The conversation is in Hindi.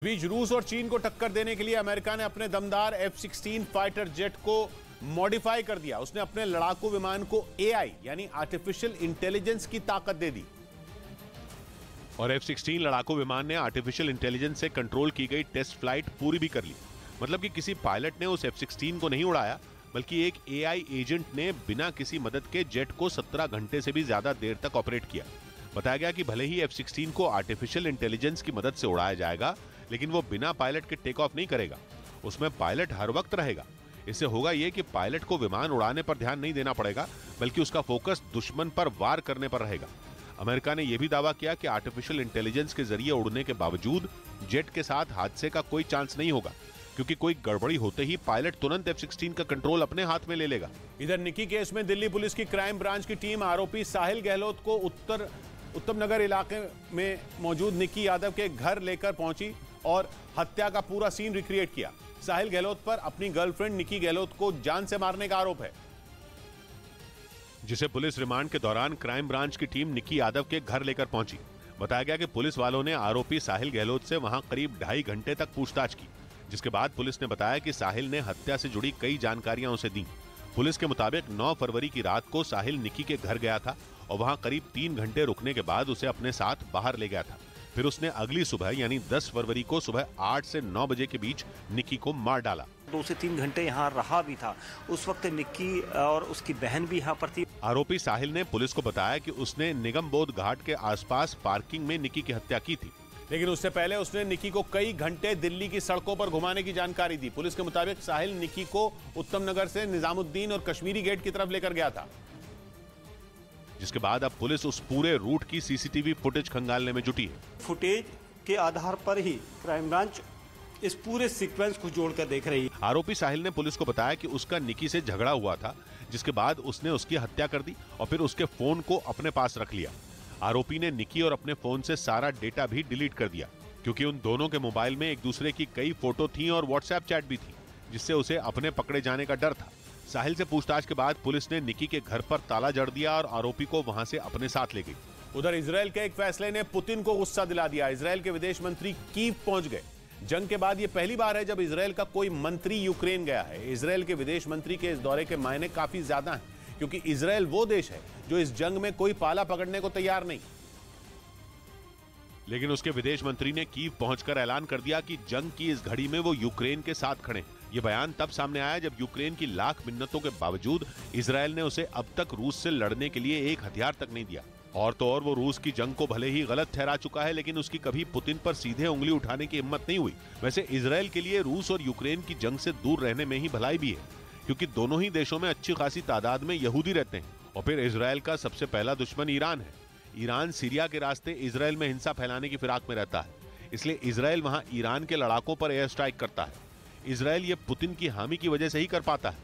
बीच रूस और चीन को टक्कर देने के लिए अमेरिका ने अपने दमदार F-16 फाइटर जेट को मॉडिफाई कर दिया। उसने अपने लड़ाकू विमान को AI यानी आर्टिफिशियल इंटेलिजेंस की ताकत दे दी। और F-16 लड़ाकू विमान ने आर्टिफिशियल इंटेलिजेंस से कंट्रोल की गई टेस्ट फ्लाइट पूरी भी कर ली। मतलब कि किसी पायलट ने उस F-16 को नहीं उड़ाया, बल्कि एक AI एजेंट ने बिना किसी मदद के जेट को 17 घंटे से भी ज्यादा देर तक ऑपरेट किया। बताया गया कि भले ही F-16 को आर्टिफिशियल इंटेलिजेंस की मदद से उड़ाया जाएगा, लेकिन वो बिना पायलट के टेक ऑफ नहीं करेगा। उसमें पायलट हर वक्त रहेगा। इससे होगा ये कि पायलट को विमान उड़ाने पर ध्यान नहीं देना पड़ेगा, बल्कि उसका फोकस दुश्मन पर वार करने पर रहेगा। अमेरिका ने यह भी दावा किया कि आर्टिफिशियल इंटेलिजेंस के जरिए उड़ने के बावजूद जेट के साथ हादसे का कोई चांस नहीं होगा, क्योंकि कोई गड़बड़ी होते ही पायलट तुरंत F-16 का कंट्रोल अपने हाथ में ले लेगा। इधर निकी केस में दिल्ली पुलिस की क्राइम ब्रांच की टीम आरोपी साहिल गहलोत को उत्तम नगर इलाके में मौजूद निकी यादव के घर लेकर पहुंची और हत्या का पूरा सीन रिक्रिएट किया। साहिल गहलोत पर अपनी गर्लफ्रेंड निकी गहलोत को जान से मारने का आरोप है, जिसे पुलिस रिमांड के दौरान क्राइम ब्रांच की टीम निकी यादव के घर लेकर पहुंची। बताया गया कि पुलिस वालों ने आरोपी साहिल गहलोत से वहां करीब 2.5 घंटे तक पूछताछ की, जिसके बाद पुलिस ने बताया कि साहिल ने हत्या से जुड़ी कई जानकारियां उसे दी। पुलिस के मुताबिक 9 फरवरी की रात को साहिल निकी के घर गया था और वहां करीब 3 घंटे रुकने के बाद उसे अपने साथ बाहर ले गया था। फिर उसने अगली सुबह यानी 10 फरवरी को सुबह 8 से 9 बजे के बीच निकी को मार डाला। 2 से 3 घंटे यहाँ रहा भी था। उस वक्त निक्की और उसकी बहन भी यहाँ पर थी। आरोपी साहिल ने पुलिस को बताया कि उसने निगम बोध घाट के आसपास पार्किंग में निकी की हत्या की थी, लेकिन उससे पहले उसने निकी को कई घंटे दिल्ली की सड़कों पर घुमाने की जानकारी दी। पुलिस के मुताबिक साहिल निकी को उत्तम नगर से निजामुद्दीन और कश्मीरी गेट की तरफ लेकर गया था, जिसके बाद अब पुलिस उस पूरे रूट की सीसीटीवी फुटेज खंगालने में जुटी है। फुटेज के आधार पर ही क्राइम ब्रांच इस पूरे सीक्वेंस को जोड़कर देख रही है। आरोपी साहिल ने पुलिस को बताया कि उसका निकी से झगड़ा हुआ था, जिसके बाद उसने उसकी हत्या कर दी और फिर उसके फोन को अपने पास रख लिया। आरोपी ने निकी और अपने फोन से सारा डेटा भी डिलीट कर दिया, क्योंकि उन दोनों के मोबाइल में एक दूसरे की कई फोटो थी और व्हाट्सएप चैट भी थी, जिससे उसे अपने पकड़े जाने का डर था। साहिल से पूछताछ के बाद पुलिस ने निकी के घर पर ताला जड़ दिया और आरोपी को वहां से अपने साथ ले गई। उधर इजराइल के एक फैसले ने पुतिन को गुस्सा दिला दिया। इजराइल के विदेश मंत्री कीव पहुंच गए। जंग के बाद यह पहली बार है जब इजराइल का कोई मंत्री यूक्रेन गया है। इजराइल के विदेश मंत्री के इस दौरे के मायने काफी ज्यादा हैं, क्योंकि इजराइल वो देश है जो इस जंग में कोई पाला पकड़ने को तैयार नहीं। लेकिन उसके विदेश मंत्री ने कीव पहुंचकर ऐलान कर दिया कि जंग की इस घड़ी में वो यूक्रेन के साथ खड़े। ये बयान तब सामने आया जब यूक्रेन की लाख मिन्नतों के बावजूद इजराइल ने उसे अब तक रूस से लड़ने के लिए एक हथियार तक नहीं दिया। और तो और वो रूस की जंग को भले ही गलत ठहरा चुका है, लेकिन उसकी कभी पुतिन पर सीधे उंगली उठाने की हिम्मत नहीं हुई। वैसे इजराइल के लिए रूस और यूक्रेन की जंग से दूर रहने में ही भलाई भी है, क्योंकि दोनों ही देशों में अच्छी खासी तादाद में यहूदी रहते हैं। और फिर इजराइल का सबसे पहला दुश्मन ईरान है। ईरान सीरिया के रास्ते इजराइल में हिंसा फैलाने की फिराक में रहता है, इसलिए इजराइल वहां ईरान के लड़ाकों पर एयर स्ट्राइक करता है। इजराइल ये पुतिन की हामी की वजह से ही कर पाता है।